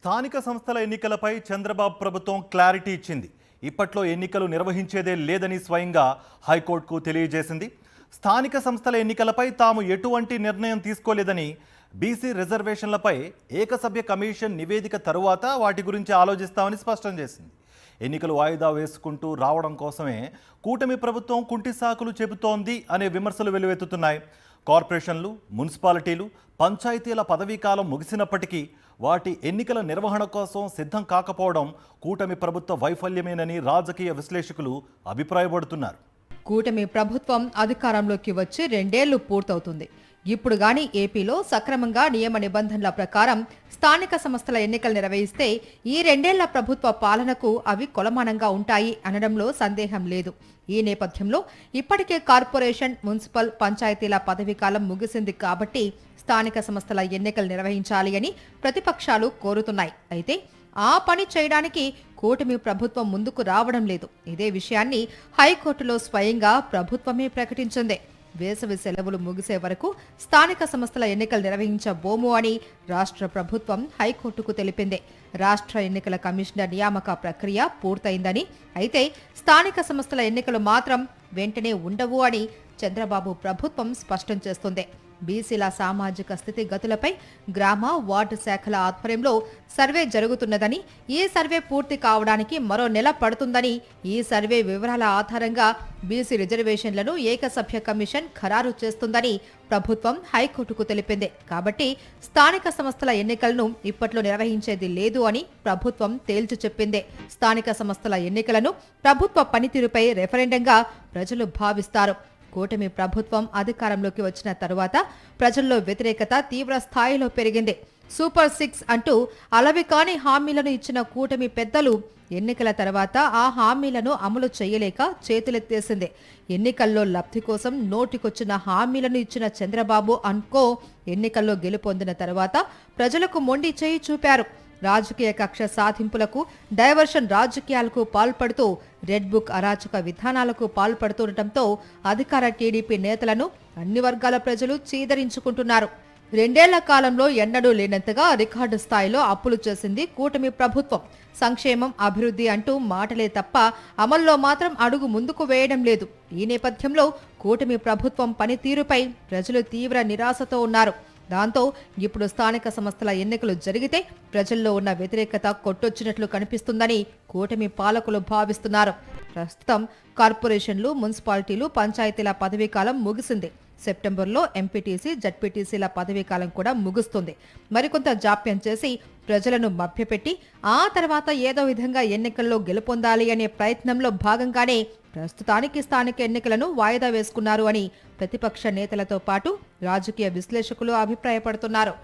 స్థానిక సంస్థల ఎన్నికలపై చంద్రబాబు ప్రభుత్వం క్లారిటీ ఇచ్చింది. ఇప్పట్లో ఎన్నికలు నిర్వహించేదే లేదని స్వయంగా హైకోర్టుకు తెలియజేసింది. స్థానిక సంస్థల ఎన్నికలపై తాము ఎటువంటి నిర్ణయం తీసుకోలేదని, బీసీ రిజర్వేషన్లపై ఏకసభ్య కమిషన్ నివేదిక తరువాత వాటి గురించి ఆలోచిస్తామని స్పష్టం చేసింది. ఎన్నికలు వాయిదా వేసుకుంటూ రావడం కోసమే కూటమి ప్రభుత్వం కుంటి సాకులు చెబుతోంది అనే విమర్శలు వెలువెత్తుతున్నాయి. కార్పొరేషన్లు, మున్సిపాలిటీలు, పంచాయతీల పదవీకాలం ముగిసినప్పటికీ వాటి ఎన్నికల నిర్వహణ కోసం సిద్ధం కాకపోవడం కూటమి ప్రభుత్వ వైఫల్యమేనని రాజకీయ విశ్లేషకులు అభిప్రాయపడుతున్నారు. కూటమి ప్రభుత్వం అధికారంలోకి వచ్చి 2 ఏళ్లు పూర్తవుతుంది. ఇప్పుడు గాని ఏపీలో సక్రమంగా నియమ నిబంధనల ప్రకారం స్థానిక సంస్థల ఎన్నికలు నిర్వహిస్తే ఈ 2 ఏళ్ల ప్రభుత్వ పాలనకు అవి కొలమానంగా ఉంటాయి అనడంలో సందేహం లేదు. ఈ నేపథ్యంలో ఇప్పటికే కార్పొరేషన్, మున్సిపల్, పంచాయతీల పదవీకాలం ముగిసింది కాబట్టి స్థానిక సంస్థల ఎన్నికలు నిర్వహించాలి అని ప్రతిపక్షాలు కోరుతున్నాయి. అయితే ఆ పని చేయడానికి కూటమి ప్రభుత్వం ముందుకు రావడం లేదు. ఇదే విషయాన్ని హైకోర్టులో స్వయంగా ప్రభుత్వమే ప్రకటించింది. వేసవి సెలవులు ముగిసే వరకు స్థానిక సంస్థల ఎన్నికలు నిర్వహించబోము అని రాష్ట్ర ప్రభుత్వం హైకోర్టుకు తెలిపింది. రాష్ట్ర ఎన్నికల కమిషనర్ నియామక ప్రక్రియ పూర్తయిందని, అయితే స్థానిక సంస్థల ఎన్నికలు మాత్రం వెంటనే ఉండవు అని చంద్రబాబు ప్రభుత్వం స్పష్టం చేస్తుంది. బీసీల సామాజిక స్థితిగతులపై గ్రామ, వార్డు శాఖల ఆధ్వర్యంలో సర్వే జరుగుతున్నదని, ఈ సర్వే పూర్తి కావడానికి మరో నెల పడుతుందని, ఈ సర్వే వివరాల ఆధారంగా బీసీ రిజర్వేషన్లను ఏకసభ్య కమిషన్ ఖరారు చేస్తుందని ప్రభుత్వం హైకోర్టుకు తెలిపింది. కాబట్టి స్థానిక సంస్థల ఎన్నికలను ఇప్పట్లో నిర్వహించేది లేదు అని ప్రభుత్వం తేల్చి చెప్పింది. స్థానిక సంస్థల ఎన్నికలను ప్రభుత్వ పనితీరుపై రెఫరెండంగా ప్రజలు భావిస్తారు. కూటమి ప్రభుత్వం అధికారంలోకి వచ్చిన తరువాత ప్రజల్లో వ్యతిరేకత తీవ్ర స్థాయిలో పెరిగింది. సూపర్ 6 అంటూ అలవికాని హామీలను ఇచ్చిన కూటమి పెద్దలు ఎన్నికల తర్వాత ఆ హామీలను అమలు చేయలేక చేతులెత్తేసింది. ఎన్నికల్లో లబ్ధి కోసం నోటికొచ్చిన హామీలను ఇచ్చిన చంద్రబాబు అనుకో ఎన్నికల్లో గెలుపొందిన తర్వాత ప్రజలకు మొండి చేయి చూపారు. రాజకీయ కక్ష సాధింపులకు, డైవర్షన్ రాజకీయాలకు పాల్పడుతూ రెడ్ బుక్ అరాచక విధానాలకు పాల్పడుతుండటంతో అధికార టీడీపీ నేతలను అన్ని వర్గాల ప్రజలు చీదరించుకుంటున్నారు. 2 ఏళ్ల కాలంలో ఎన్నడూ లేనంతగా రికార్డు స్థాయిలో అప్పులు చేసింది కూటమి ప్రభుత్వం. సంక్షేమం, అభివృద్ధి అంటూ మాటలే తప్ప అమల్లో మాత్రం అడుగు ముందుకు వేయడం లేదు. ఈ నేపథ్యంలో కూటమి ప్రభుత్వం పనితీరుపై ప్రజలు తీవ్ర నిరాశతో ఉన్నారు. దాంతో ఇప్పుడు స్థానిక సంస్థల ఎన్నికలు జరిగితే ప్రజల్లో ఉన్న వ్యతిరేకత కొట్టొచ్చినట్లు కనిపిస్తుందని కూటమి పాలకులు భావిస్తున్నారు. ప్రస్తుతం కార్పొరేషన్లు, మున్సిపాలిటీలు, పంచాయతీల పదవీకాలం ముగిసింది. సెప్టెంబర్లో ఎంపీటీసీ, జడ్పీటీసీల పదవీకాలం కూడా ముగుస్తుంది. మరికొంత జాప్యం చేసి ప్రజలను మభ్యపెట్టి ఆ తర్వాత ఏదో విధంగా ఎన్నికల్లో గెలుపొందాలి అనే ప్రయత్నంలో భాగంగానే ప్రస్తుతానికి స్థానిక ఎన్నికలను వాయిదా వేసుకున్నారు అని ప్రతిపక్ష నేతలతో పాటు రాజకీయ విశ్లేషకులు అభిప్రాయపడుతున్నారు.